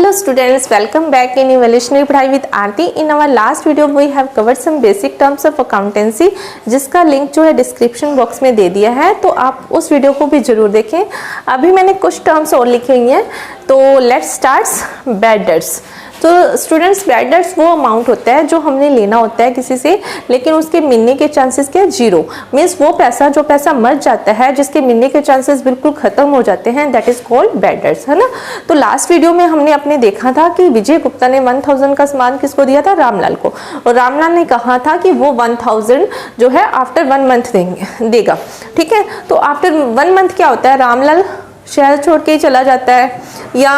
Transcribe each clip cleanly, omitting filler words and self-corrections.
Hello students, welcome back in Evolutionary पढ़ाई with Aarti. In our last video we have covered some basic terms of accountancy, जिसका link जो है description box में दे दिया है, तो आप उस वीडियो को भी जरूर देखें. अभी मैंने कुछ टर्म्स और लिखे हैं, तो लेट्स स्टार्ट बैड डेट्स. तो स्टूडेंट्स, बैड डेट्स वो अमाउंट होता है जो हमने लेना होता है किसी से, लेकिन उसके मिलने के चांसेस क्या, जीरो. मीन्स वो पैसा जो पैसा मर जाता है, जिसके मिलने के चांसेस बिल्कुल खत्म हो जाते हैं, that is called bad debts, है ना. तो लास्ट वीडियो में हमने अपने देखा था कि विजय गुप्ता ने 1000 का सामान किसको दिया था, रामलाल को, और रामलाल ने कहा था कि वो 1000 जो है आफ्टर 1 मंथ देगा. ठीक है, तो आफ्टर 1 मंथ क्या होता है, रामलाल शहर छोड़ के ही चला जाता है, या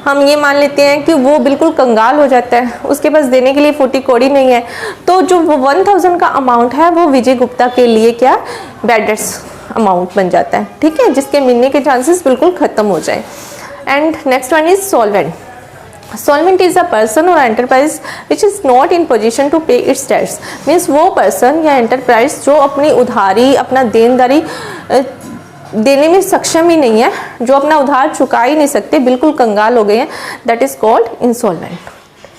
हम ये मान लेते हैं कि वो बिल्कुल कंगाल हो जाता है, उसके पास देने के लिए 40 कौड़ी नहीं है. तो जो वो 1000 का अमाउंट है वो विजय गुप्ता के लिए क्या, बैड डेट्स अमाउंट बन जाता है. ठीक है, जिसके मिलने के चांसेस बिल्कुल खत्म हो जाए. And next one is solvent. Solvent is a person or enterprise which is not in position to pay its debts. Means वो person या enterprise जो अपनी उधारी, अपना देनदारी देने में सक्षम ही नहीं है, जो अपना उधार चुका ही नहीं सकते, बिल्कुल कंगाल हो गए हैं, that is called insolvent.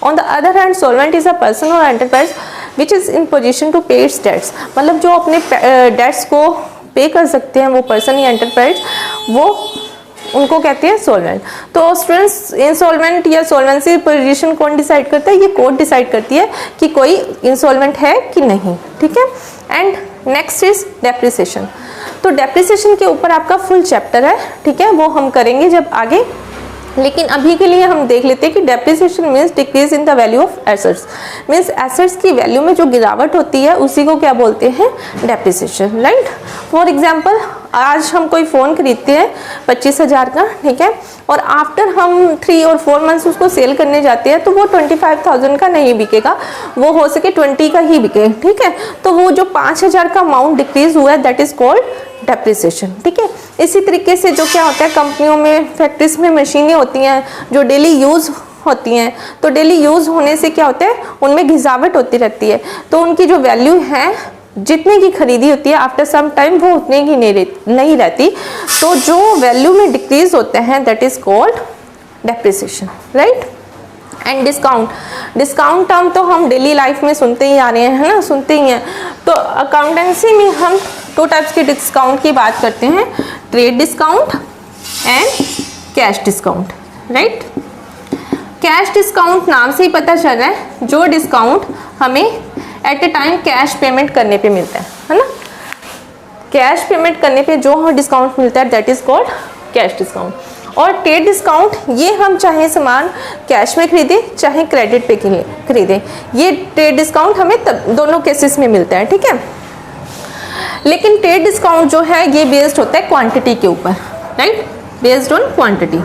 On the other hand, solvent is a person or enterprise which is in position to pay its debts. मतलब जो अपने debts को पे कर सकते हैं, वो person या enterprise, वो उनको कहते हैं सोलवेंट. तो स्टूडेंट्स, इंसॉल्वेंट या सोलवेंसी पोजीशन कौन डिसाइड करता है, ये कोर्ट डिसाइड करती है कि कोई इंसॉल्वेंट है कि नहीं. ठीक है. And next is depreciation. तो डेप्रिसिएशन के ऊपर आपका फुल चैप्टर है, ठीक है, वो हम करेंगे जब आगे. लेकिन अभी के लिए हम देख लेते हैं कि depreciation means decrease in the value of assets. Means assets की वैल्यू में जो गिरावट होती है उसी को क्या बोलते हैं, डेप्रिसिएशन. राइट. फॉर एग्जांपल, आज हम कोई फ़ोन खरीदते हैं 25,000 का, ठीक है, और आफ्टर हम 3 और 4 मंथ्स उसको सेल करने जाते हैं, तो वो 25,000 का नहीं बिकेगा, वो हो सके 20 का ही बिके. ठीक है, तो वो जो 5,000 का अमाउंट डिक्रीज हुआ है, दैट इज कॉल्ड डेप्रिसिएशन. ठीक है. इसी तरीके से जो क्या होता है, कंपनियों में, फैक्ट्रीज में मशीनें होती हैं जो डेली यूज़ होती हैं, तो डेली यूज़ होने से क्या होता है, उनमें गिरावट होती रहती है, तो उनकी जो वैल्यू है, जितने की खरीदी होती है, आफ्टर सम टाइम वो उतने की नहीं रहती. तो जो वैल्यू में डिक्रीज होते हैं, that is called depreciation. Right. And discount. Discount term तो हम डेली लाइफ में सुनते ही आ रहे हैं, है ना, सुनते ही हैं. तो अकाउंटेंसी में हम 2 टाइप्स के डिस्काउंट की बात करते हैं, trade discount and cash discount. Right. Cash discount नाम से ही पता चल रहा है, जो डिस्काउंट हमें at a time cash payment करने पे मिलता है ना. कैश पेमेंट करने पे जो डिस्काउंट मिलता है, that is called cash discount. और ट्रेड डिस्काउंट, ये हम चाहे सामान कैश में खरीदें चाहे क्रेडिट पे खरीदें, ये ट्रेड डिस्काउंट हमें तब दोनों केसेस में मिलता है. ठीक है. लेकिन ट्रेड डिस्काउंट जो है ये बेस्ड होता है क्वांटिटी के ऊपर. Right. Based on quantity.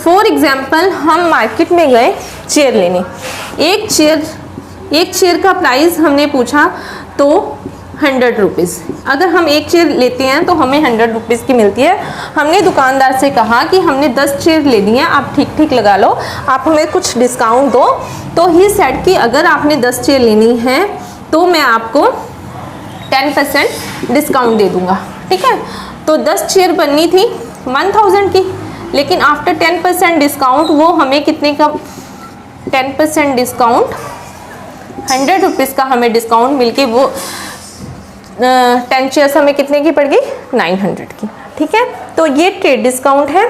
For example, हम मार्केट में गए चेयर लेने, एक चेयर का प्राइस हमने पूछा तो 100 रुपीज़. अगर हम एक चेयर लेते हैं तो हमें 100 रुपीज़ की मिलती है. हमने दुकानदार से कहा कि हमने 10 चेयर लेनी है, आप ठीक ठीक लगा लो, आप हमें कुछ डिस्काउंट दो. तो ही सेड कि अगर आपने 10 चेयर लेनी है तो मैं आपको 10% डिस्काउंट दे दूंगा. ठीक है. तो 10 चेयर बननी थी 1000 की, लेकिन आफ्टर 10% डिस्काउंट वो हमें कितने का, 10% डिस्काउंट 100 रुपीज़ का हमें डिस्काउंट मिलके वो 10 चेयर्स हमें कितने की पड़ गई, 900 की. ठीक है. तो ये ट्रेड डिस्काउंट है.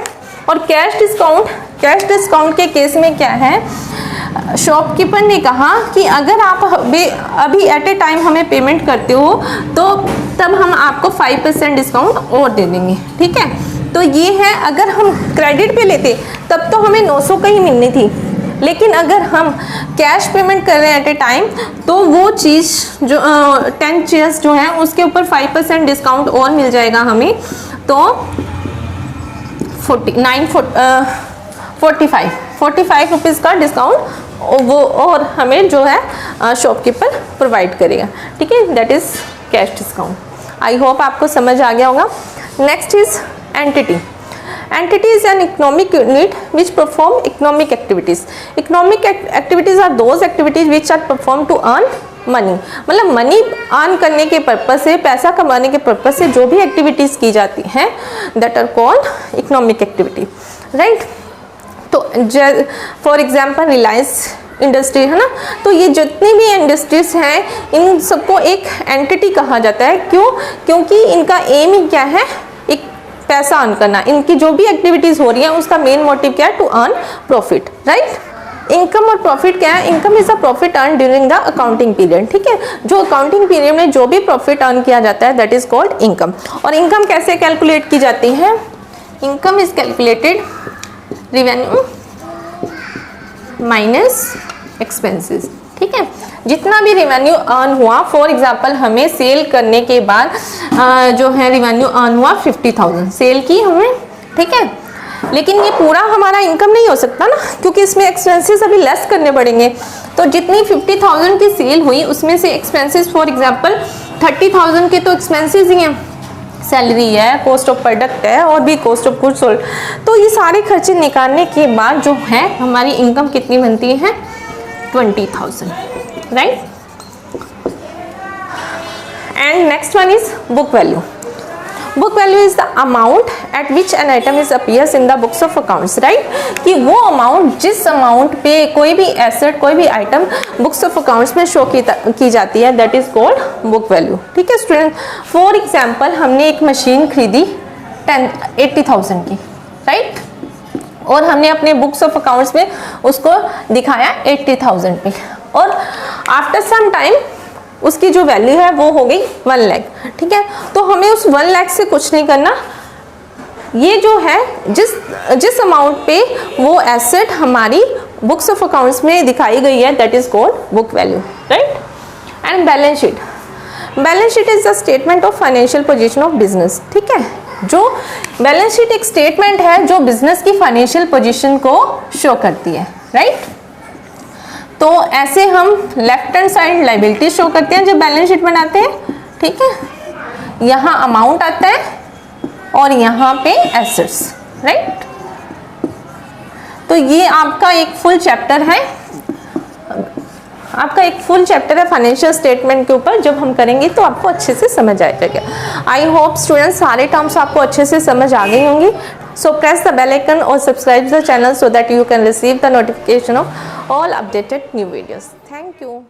और कैश डिस्काउंट के केस में क्या है, शॉपकीपर ने कहा कि अगर आप अभी एट ए टाइम हमें पेमेंट करते हो तो तब हम आपको 5% डिस्काउंट और दे देंगे. ठीक है. तो ये है, अगर हम क्रेडिट पे लेते तब तो हमें 900 का ही मिलनी थी, लेकिन अगर हम कैश पेमेंट कर रहे हैं एट ए टाइम, तो वो चीज़ जो 10 चेयर्स जो हैं उसके ऊपर 5% डिस्काउंट और मिल जाएगा हमें, तो 45 रुपीज़ का डिस्काउंट वो और हमें जो है शॉपकीपर प्रोवाइड करेगा. ठीक है. That is cash discount. I hope आपको समझ आ गया होगा. Next is entity. Entity is an economic unit which perform economic activities. Economic activities are those activities which are performed to earn money. मतलब money earn करने के purpose से, पैसा कमाने के पर्पस से जो भी एक्टिविटीज़ की जाती हैं, that are called economic activity. Right. तो फॉर एग्जांपल रिलायंस इंडस्ट्री है ना, तो ये जितनी भी इंडस्ट्रीज हैं इन सबको एक एंटिटी कहा जाता है। क्यों? क्योंकि इनका एम ही क्या है, एक पैसा अर्न करना। इनकी जो भी एक्टिविटीज हो रही है उसका मेन मोटिव क्या है, to earn profit, right. Income और प्रॉफिट क्या है, income is a profit earn during the accounting period, ठीक है। जो अकाउंटिंग पीरियड में जो भी प्रॉफिट अर्न किया जाता है दैट इज कॉल्ड इनकम। और इनकम कैसे कैलकुलेट की जाती है, income is calculated revenue minus expenses, ठीक है। जितना भी रेवेन्यू अर्न हुआ, फॉर एग्जांपल हमें सेल करने के बाद जो है रेवेन्यू अर्न हुआ 50,000 सेल की हमें, ठीक है। लेकिन ये पूरा हमारा इनकम नहीं हो सकता ना, क्योंकि इसमें एक्सपेंसेस अभी लेस करने पड़ेंगे। तो जितनी 50,000 की सेल हुई उसमें से एक्सपेंसेस फॉर एग्जांपल 30,000 के तो एक्सपेंसेस ही हैं, सैलरी है, कॉस्ट ऑफ प्रोडक्ट है और भी कॉस्ट ऑफ गुड्स सोल्ड। तो ये सारे खर्चे निकालने के बाद जो है हमारी इनकम कितनी बनती है, 20,000, right. And next one is book value. Book value is the amount at which an item is appears in the books of accounts, right. कि वो अमाउंट, जिस अमाउंट पे कोई भी एसेट, कोई भी आइटम बुक्स ऑफ अकाउंट्स में show की जाती है that is called book value, ठीक है स्टूडेंट। फॉर एग्जाम्पल हमने एक मशीन खरीदी 80,000 की, राइट, और हमने अपने बुक्स ऑफ अकाउंट्स में उसको दिखाया 80,000 पे, और आफ्टर सम टाइम उसकी जो वैल्यू है वो हो गई 1 लाख, ठीक है। तो हमें उस 1 लाख से कुछ नहीं करना, ये जो है जिस अमाउंट पे वो एसेट हमारी बुक्स ऑफ अकाउंट्स में दिखाई गई है that is called book value, right. And balance sheet, balance sheet is the statement of financial position of business, ठीक है। जो बैलेंस शीट एक स्टेटमेंट है जो बिजनेस की फाइनेंशियल पोजीशन को शो करती है, राइट। तो ऐसे हम left hand side liability show करते हैं जब बैलेंस शीट बनाते हैं, ठीक है। यहाँ अमाउंट आता है और यहाँ पे एसेट्स, राइट। तो ये आपका एक फुल चैप्टर है, आपका एक फुल चैप्टर है फाइनेंशियल स्टेटमेंट के ऊपर। जब हम करेंगे तो आपको अच्छे से समझ आ जाएगा। आई होप स्टूडेंट्स सारे टर्म्स आपको अच्छे से समझ आ गई होंगी। So press the bell icon or subscribe the channel so that you can receive the notification of all updated new videos. Thank you.